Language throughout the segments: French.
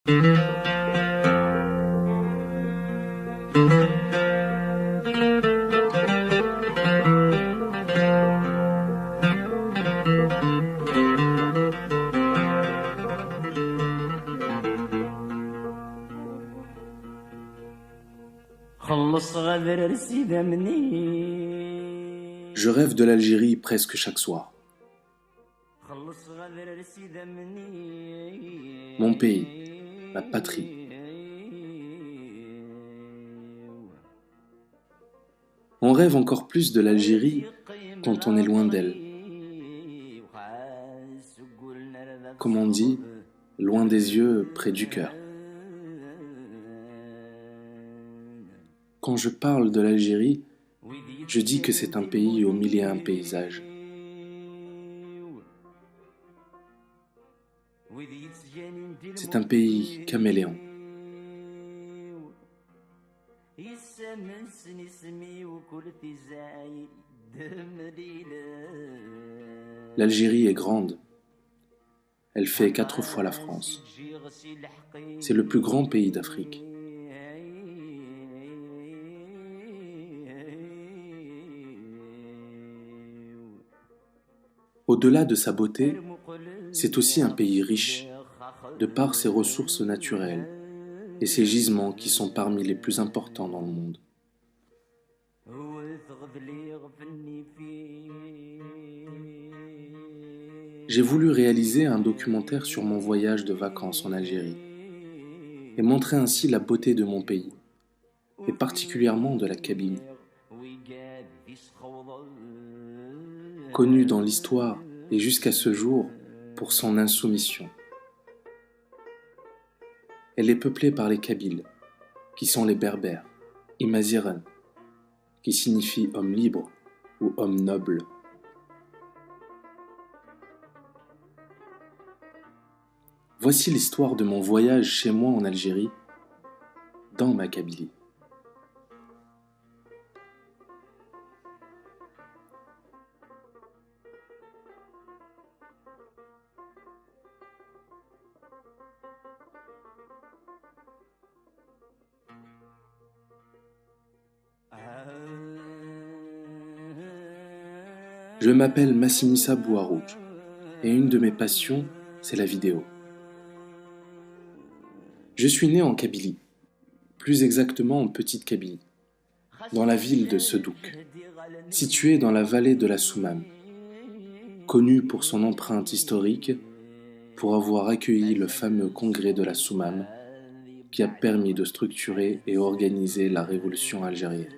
Je rêve de l'Algérie presque chaque soir. Mon pays, ma patrie. On rêve encore plus de l'Algérie quand on est loin d'elle. Comme on dit, loin des yeux, près du cœur. Quand je parle de l'Algérie, je dis que c'est un pays au mille et un paysages. C'est un pays caméléon. L'Algérie est grande. Elle fait 4 fois la France. C'est le plus grand pays d'Afrique. Au-delà de sa beauté, c'est aussi un pays riche, de par ses ressources naturelles et ses gisements qui sont parmi les plus importants dans le monde. J'ai voulu réaliser un documentaire sur mon voyage de vacances en Algérie et montrer ainsi la beauté de mon pays, et particulièrement de la Kabylie. Connue dans l'histoire et jusqu'à ce jour pour son insoumission. Elle est peuplée par les Kabyles, qui sont les Berbères, Imaziran, qui signifie homme libre ou homme noble. Voici l'histoire de mon voyage chez moi en Algérie, dans ma Kabylie. Je m'appelle Massinissa Bouharouj et une de mes passions, c'est la vidéo. Je suis né en Kabylie, plus exactement en Petite Kabylie, dans la ville de Sedouk, située dans la vallée de la Soumam, connue pour son empreinte historique, pour avoir accueilli le fameux congrès de la Soumam, qui a permis de structurer et organiser la révolution algérienne.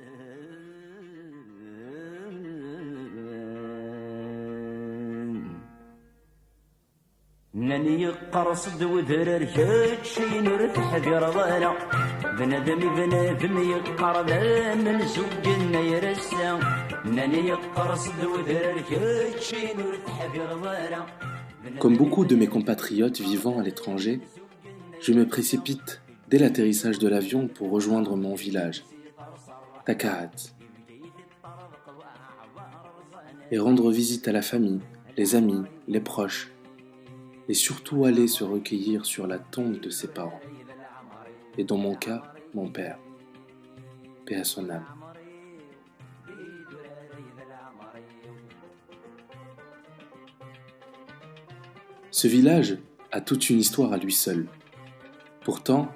ناني قرصد ودرر كتشي نور تحذير ضانا بنادم بنادم يقرب من زوجنا يرسا ناني قرصد ودرر كتشي نور تحذير ضانا. Comme beaucoup de mes compatriotes vivant à l'étranger, je me précipite dès l'atterrissage de l'avion pour rejoindre mon village, Takahat, et rendre visite à la famille, les amis, les proches, et surtout aller se recueillir sur la tombe de ses parents, et dans mon cas, mon père, paix à son âme. Ce village a toute une histoire à lui seul. Pourtant,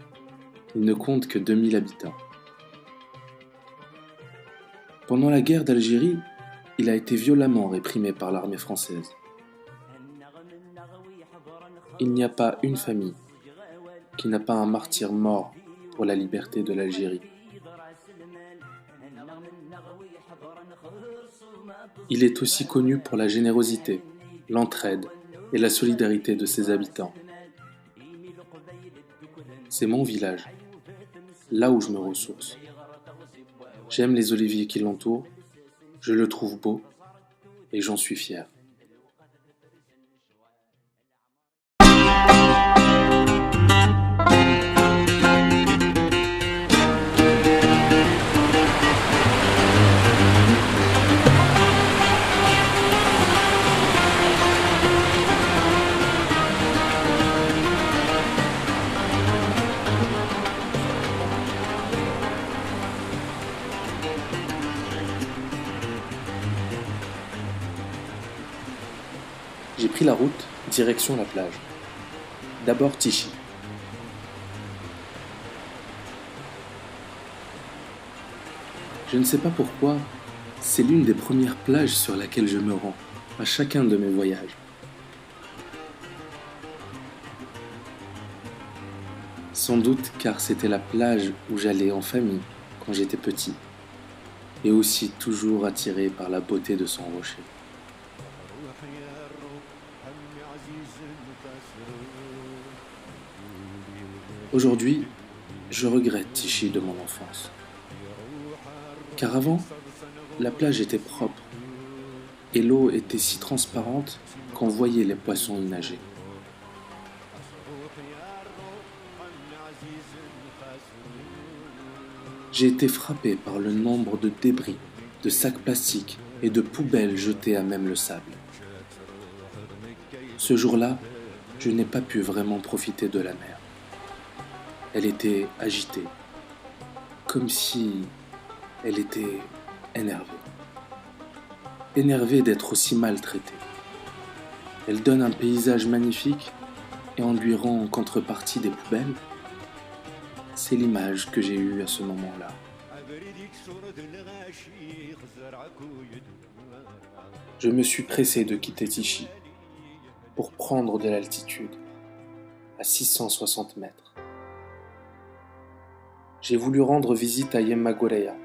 il ne compte que 2000 habitants. Pendant la guerre d'Algérie, il a été violemment réprimé par l'armée française. Il n'y a pas une famille qui n'a pas un martyr mort pour la liberté de l'Algérie. Il est aussi connu pour la générosité, l'entraide et la solidarité de ses habitants. C'est mon village, là où je me ressource. J'aime les oliviers qui l'entourent, je le trouve beau et j'en suis fier. pris la route, direction la plage. D'abord Tichy. Je ne sais pas pourquoi, c'est l'une des premières plages sur laquelle je me rends, à chacun de mes voyages. Sans doute car c'était la plage où j'allais en famille quand j'étais petit, et aussi toujours attiré par la beauté de son rocher. Aujourd'hui, je regrette Tichy de mon enfance. Car avant, la plage était propre et l'eau était si transparente qu'on voyait les poissons y nager. J'ai été frappé par le nombre de débris, de sacs plastiques et de poubelles jetées à même le sable. Ce jour-là, je n'ai pas pu vraiment profiter de la mer. Elle était agitée, comme si elle était énervée. Énervée d'être aussi maltraitée. Elle donne un paysage magnifique et on lui rend en contrepartie des poubelles. C'est l'image que j'ai eue à ce moment-là. Je me suis pressé de quitter Tichy pour prendre de l'altitude à 660 mètres. J'ai voulu rendre visite à Yemma-Goreya,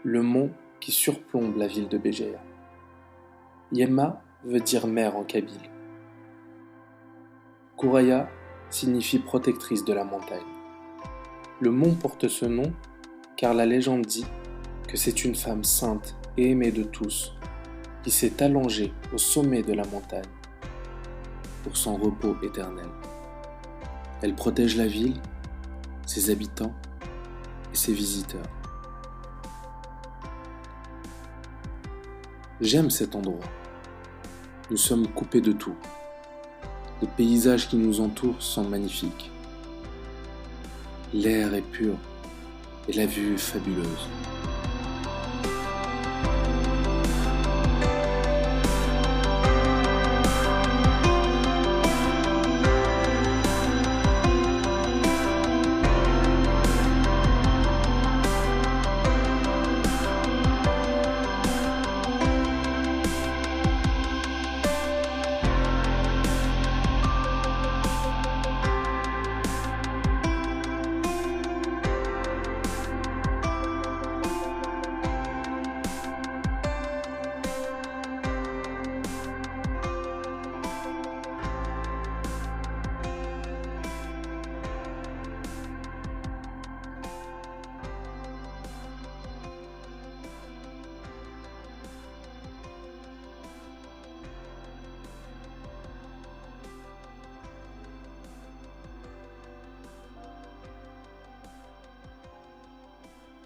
le mont qui surplombe la ville de Béjaïa. Yemma veut dire mère en kabyle. Gouraya signifie protectrice de la montagne. Le mont porte ce nom car la légende dit que c'est une femme sainte et aimée de tous qui s'est allongée au sommet de la montagne pour son repos éternel. Elle protège la ville, ses habitants et ses visiteurs. J'aime cet endroit. Nous sommes coupés de tout. Les paysages qui nous entourent sont magnifiques. L'air est pur et la vue est fabuleuse.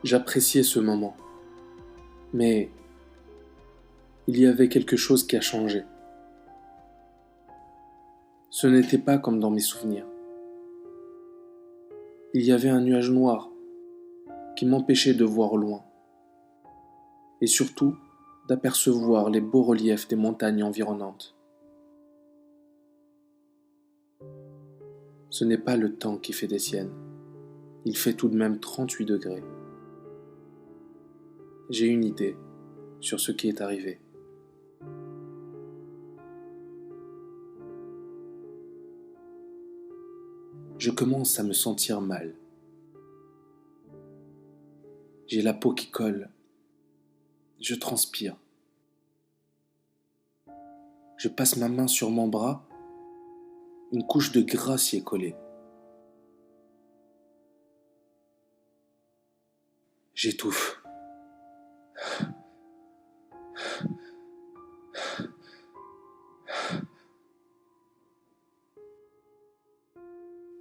J'appréciais ce moment, mais il y avait quelque chose qui a changé. Ce n'était pas comme dans mes souvenirs. Il y avait un nuage noir qui m'empêchait de voir au loin, et surtout d'apercevoir les beaux reliefs des montagnes environnantes. Ce n'est pas le temps qui fait des siennes. Il fait tout de même 38 degrés. J'ai une idée sur ce qui est arrivé. Je commence à me sentir mal. J'ai la peau qui colle. Je transpire. Je passe ma main sur mon bras. Une couche de gras s'y est collée. J'étouffe.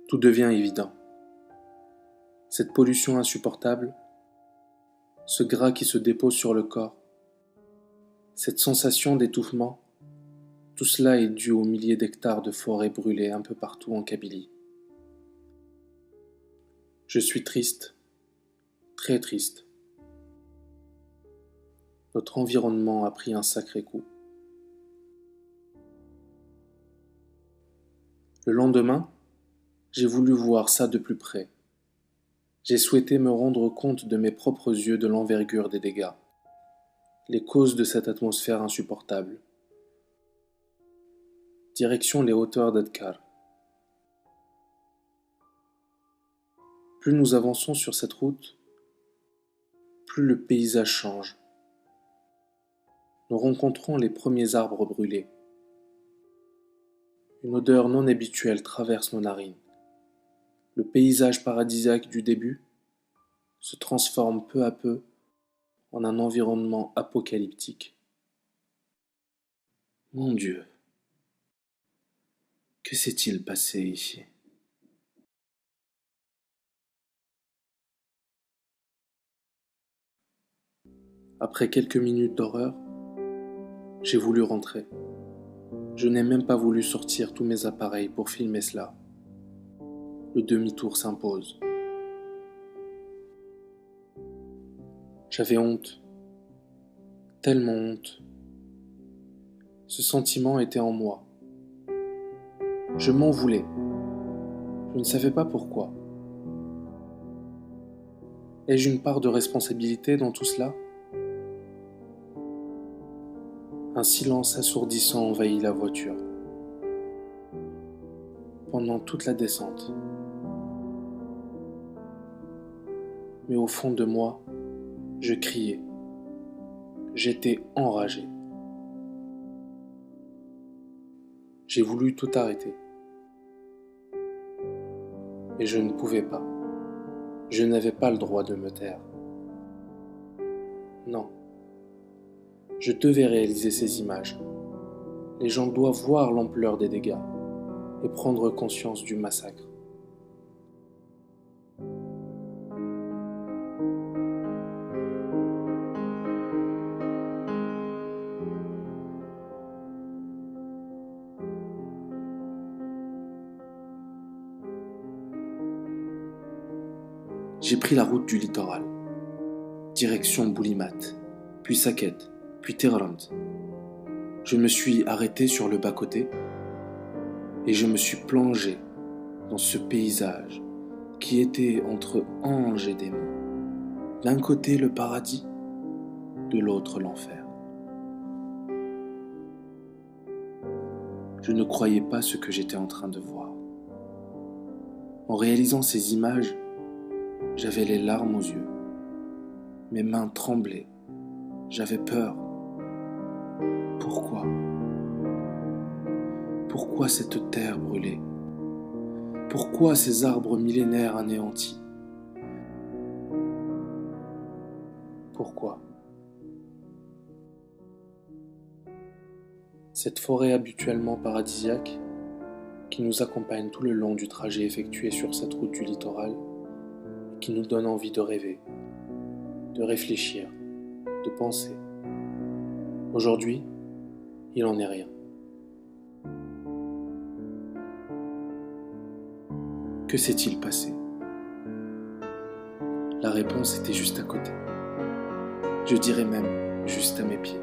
Tout devient évident. Cette pollution insupportable, ce gras qui se dépose sur le corps, cette sensation d'étouffement, tout cela est dû aux milliers d'hectares de forêts brûlées un peu partout en Kabylie. Je suis triste, très triste. Notre environnement a pris un sacré coup. Le lendemain, j'ai voulu voir ça de plus près. J'ai souhaité me rendre compte de mes propres yeux de l'envergure des dégâts, les causes de cette atmosphère insupportable. Direction les hauteurs d'Adkar. Plus nous avançons sur cette route, plus le paysage change. Nous rencontrons les premiers arbres brûlés. Une odeur non habituelle traverse nos narines. Le paysage paradisiaque du début se transforme peu à peu en un environnement apocalyptique. Mon Dieu, que s'est-il passé ici ? Après quelques minutes d'horreur, j'ai voulu rentrer. Je n'ai même pas voulu sortir tous mes appareils pour filmer cela. Le demi-tour s'impose. J'avais honte, tellement honte. Ce sentiment était en moi. Je m'en voulais. Je ne savais pas pourquoi. Ai-je une part de responsabilité dans tout cela ? Un silence assourdissant envahit la voiture. Pendant toute la descente. Mais au fond de moi, je criais. J'étais enragé. J'ai voulu tout arrêter. Mais je ne pouvais pas. Je n'avais pas le droit de me taire. Non. Je devais réaliser ces images. Les gens doivent voir l'ampleur des dégâts et prendre conscience du massacre. J'ai pris la route du littoral, direction Boulimat, puis Saket, puis Terrant. Je me suis arrêté sur le bas-côté et je me suis plongé dans ce paysage qui était entre anges et démons. D'un côté le paradis, de l'autre l'enfer. Je ne croyais pas ce que j'étais en train de voir. En réalisant ces images, j'avais les larmes aux yeux. Mes mains tremblaient. J'avais peur. Pourquoi ? Pourquoi cette terre brûlée ? Pourquoi ces arbres millénaires anéantis ? Pourquoi ? Cette forêt habituellement paradisiaque, qui nous accompagne tout le long du trajet effectué sur cette route du littoral, qui nous donne envie de rêver, de réfléchir, de penser. Aujourd'hui, il n'en est rien. Que s'est-il passé ? La réponse était juste à côté. Je dirais même juste à mes pieds.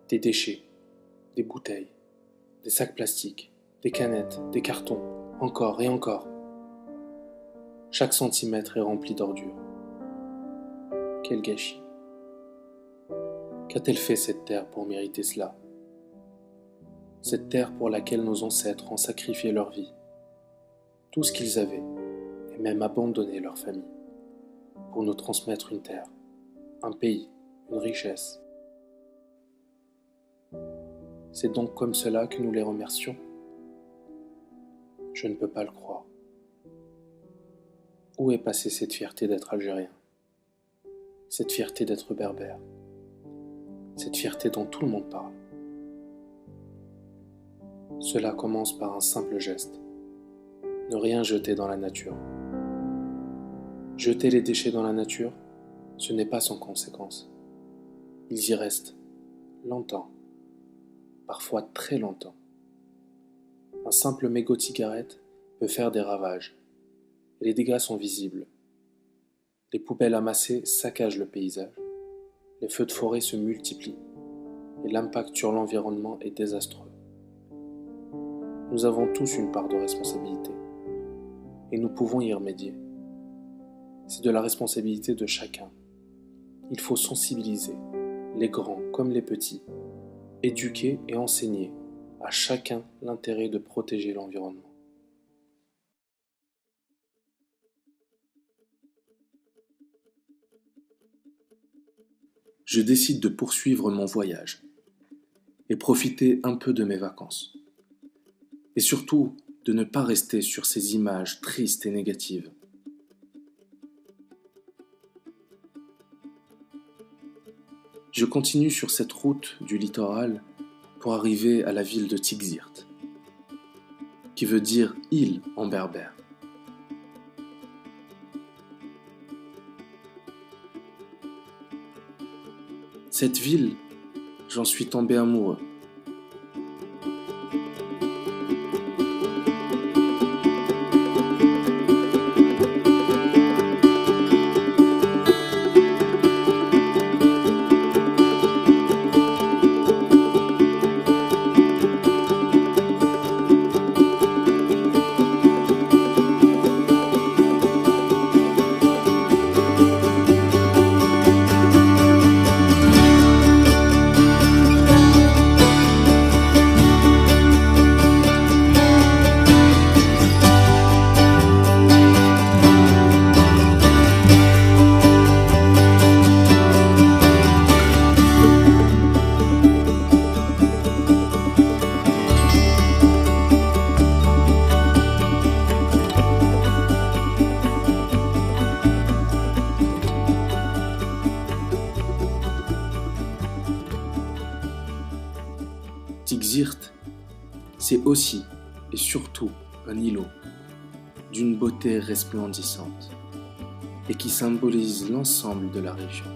Des déchets, des bouteilles, des sacs plastiques, des canettes, des cartons, encore et encore. Chaque centimètre est rempli d'ordures. Quel gâchis. Qu'a-t-elle fait cette terre pour mériter cela ? Cette terre pour laquelle nos ancêtres ont sacrifié leur vie, tout ce qu'ils avaient, et même abandonné leur famille, pour nous transmettre une terre, un pays, une richesse. C'est donc comme cela que nous les remercions ? Je ne peux pas le croire. Où est passée cette fierté d'être algérien ? Cette fierté d'être berbère ? Cette fierté dont tout le monde parle ? Cela commence par un simple geste. Ne rien jeter dans la nature. Jeter les déchets dans la nature, ce n'est pas sans conséquence. Ils y restent longtemps, parfois très longtemps. Un simple mégot de cigarette peut faire des ravages, et les dégâts sont visibles. Les poubelles amassées saccagent le paysage. Les feux de forêt se multiplient. et l'impact sur l'environnement est désastreux. Nous avons tous une part de responsabilité et nous pouvons y remédier. C'est de la responsabilité de chacun. Il faut sensibiliser, les grands comme les petits, éduquer et enseigner à chacun l'intérêt de protéger l'environnement. Je décide de poursuivre mon voyage et profiter un peu de mes vacances. Et surtout, de ne pas rester sur ces images tristes et négatives. Je continue sur cette route du littoral pour arriver à la ville de Tigzirt, qui veut dire île en berbère. Cette ville, j'en suis tombé amoureux. Tigzirt, c'est aussi et surtout un îlot d'une beauté resplendissante et qui symbolise l'ensemble de la région.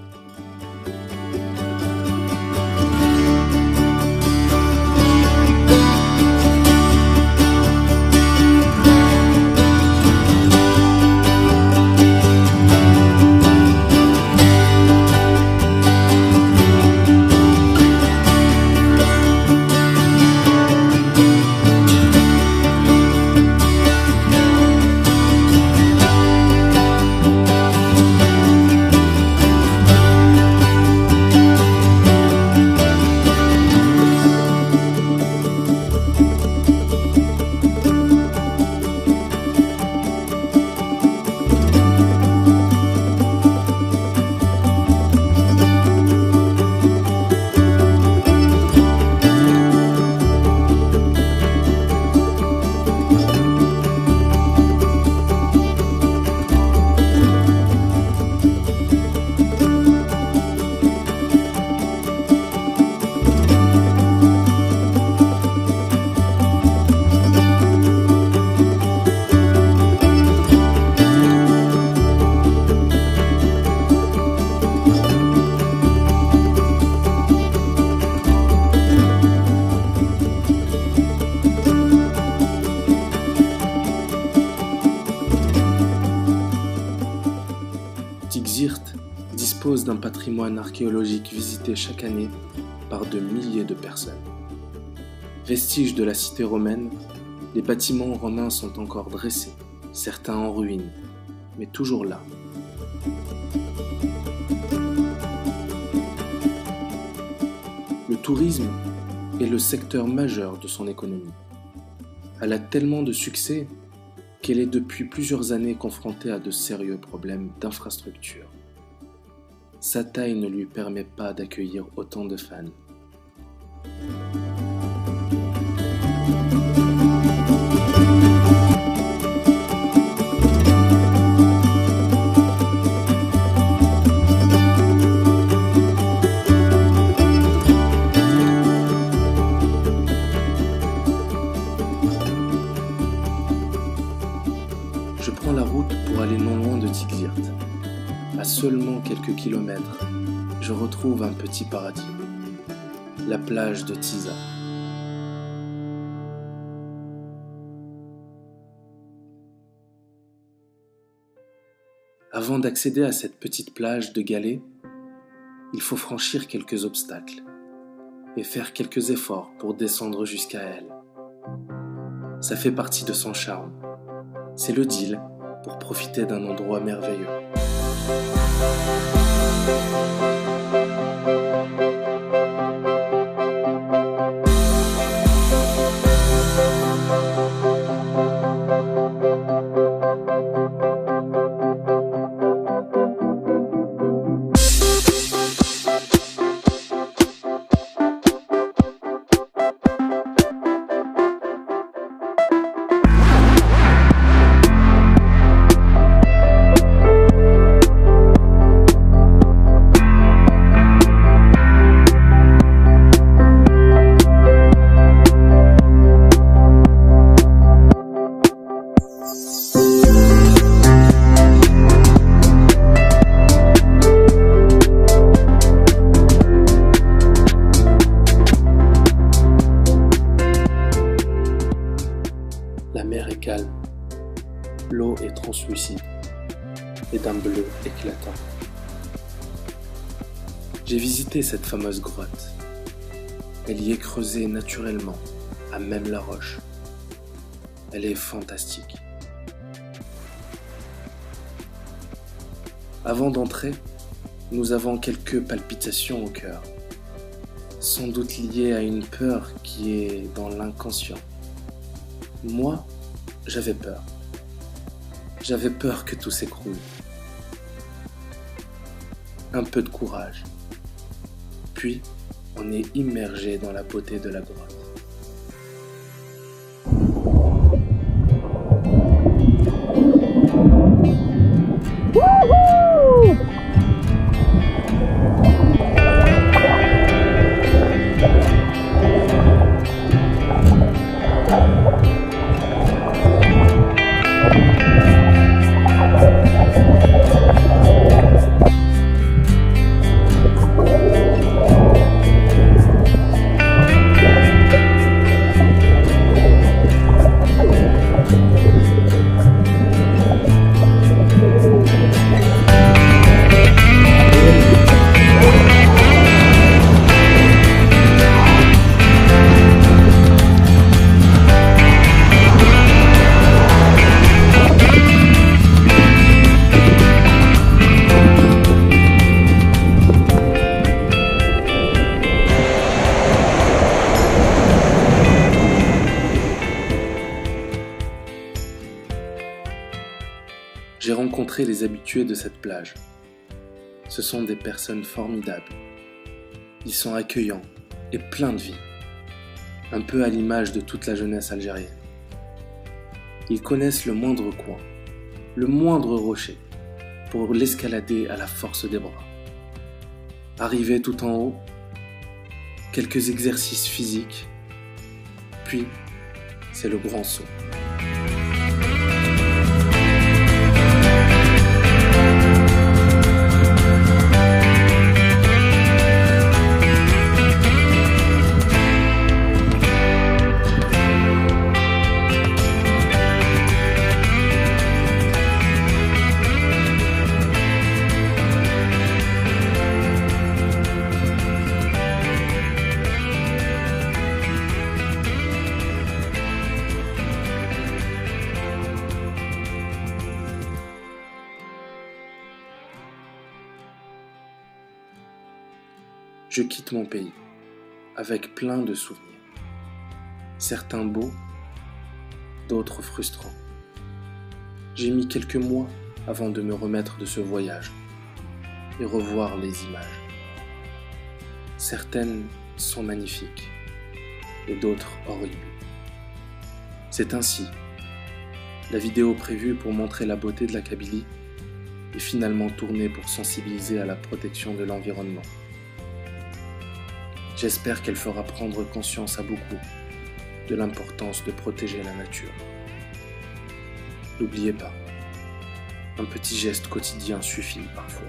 Tigzirt dispose d'un patrimoine archéologique visité chaque année par de milliers de personnes. Vestiges de la cité romaine, les bâtiments romains sont encore dressés, certains en ruine, mais toujours là. Le tourisme est le secteur majeur de son économie. Elle a tellement de succès qu'elle est depuis plusieurs années confrontée à de sérieux problèmes d'infrastructure. Sa taille ne lui permet pas d'accueillir autant de fans. Je prends la route pour aller non loin de Tigzirt. À seulement quelques kilomètres, je retrouve un petit paradis, la plage de Tiza. Avant d'accéder à cette petite plage de galets, il faut franchir quelques obstacles. et faire quelques efforts pour descendre jusqu'à elle. Ça fait partie de son charme. C'est le deal pour profiter d'un endroit merveilleux. La mer est calme, l'eau est translucide et d'un bleu éclatant. J'ai visité cette fameuse grotte. Elle y est creusée naturellement, à même la roche. Elle est fantastique. Avant d'entrer, nous avons quelques palpitations au cœur, sans doute liées à une peur qui est dans l'inconscient. Moi, j'avais peur. J'avais peur que tout s'écroule. Un peu de courage. Puis, on est immergé dans la beauté de la grotte. J'ai rencontré les habitués de cette plage. Ce sont des personnes formidables. Ils sont accueillants et pleins de vie, un peu à l'image de toute la jeunesse algérienne. Ils connaissent le moindre coin, le moindre rocher, pour l'escalader à la force des bras. Arrivé tout en haut, quelques exercices physiques, puis c'est le grand saut. Je quitte mon pays, avec plein de souvenirs. Certains beaux, d'autres frustrants. J'ai mis quelques mois avant de me remettre de ce voyage et revoir les images. Certaines sont magnifiques et d'autres horribles. C'est ainsi. La vidéo prévue pour montrer la beauté de la Kabylie est finalement tournée pour sensibiliser à la protection de l'environnement. J'espère qu'elle fera prendre conscience à beaucoup de l'importance de protéger la nature. N'oubliez pas, un petit geste quotidien suffit parfois.